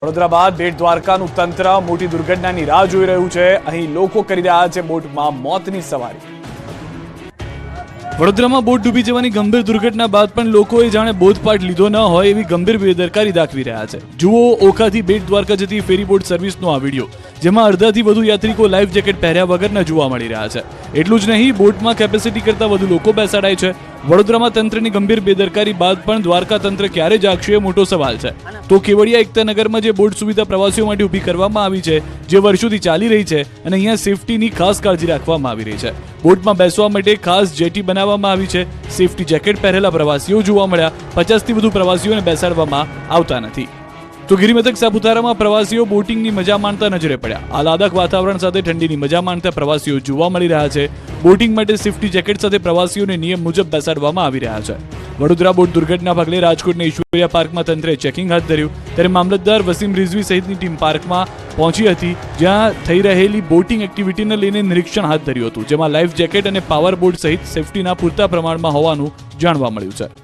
વડોદરા બાદ બેટ દ્વારકાનું તંત્ર મોટી દુર્ઘટનાની રાહ જોઈ રહ્યું છે। અહીં લોકો કરી રહ્યા છે બોટમાં મોતની સવારી। વડોદરામાં બોટ ડૂબી જવાની ગંભીર દુર્ઘટના બાદ પણ લોકોએ જાણે બોધપાઠ લીધો ન હોય એવી ગંભીર બેદરકારી દાખવી રહ્યા છે। જુઓ ઓખાથી બેટ દ્વારકા જતી ફેરી બોટ સર્વિસનો આ વિડીયો, જેમાં અડધાથી વધુ યાત્રિકો લાઈફ જેકેટ પહેર્યા વગરના જોવા મળી રહ્યા છે। એટલું જ નહીં, બોટમાં કેપેસિટી કરતાં વધુ લોકો બેસાડાય છે। વડોદરામાં તંત્રની ગંભીર બેદરકારી બાદ પણ દ્વારકા તંત્ર ક્યારે જાગશે એ મોટો સવાલ છે। તો કેવડિયા એકતાનગરમાં જે બોટ સુવિધા પ્રવાસીઓ માટે ઊભી કરવામાં આવી છે, જે વર્ષોથી ચાલી રહી છે અને અહીંયા સેફટીની ખાસ કાળજી રાખવામાં આવી રહી છે। બોટમાં બેસવા માટે ખાસ જેટી બનાવવામાં આવી છે। સેફટી જેકેટ પહેરેલા પ્રવાસીઓ જોવા મળ્યા। 50થી વધુ પ્રવાસીઓને બેસાડવામાં આવતા નથી। તો ગિરિમથક સાપુતારામાં પ્રવાસીઓ બોટિંગની મજા માણતા નજરે પડ્યા। આહલાદક વાતાવરણ સાથે ઠંડીની મજા માણતા પ્રવાસીઓ જોવા મળી રહ્યા છે। બોટિંગ માટે સેફટી જેકેટ સાથે પ્રવાસીઓને નિયમ મુજબ બેસાડવામાં આવી રહ્યા છે। વડોદરા બોટ દુર્ઘટના પગલે રાજકોટના ઈશ્વરિયા પાર્કમાં તંત્રે ચેકિંગ હાથ ધર્યું, ત્યારે મામલતદાર વસીમ રિઝવી સહિતની ટીમ પાર્કમાં પહોંચી હતી, જ્યાં થઈ રહેલી બોટિંગ એક્ટિવિટીને લઈને નિરીક્ષણ હાથ ધર્યું હતું, જેમાં લાઈફ જેકેટ અને પાવર બોટ સહિત સેફટીના પૂરતા પ્રમાણમાં હોવાનું જાણવા મળ્યું છે।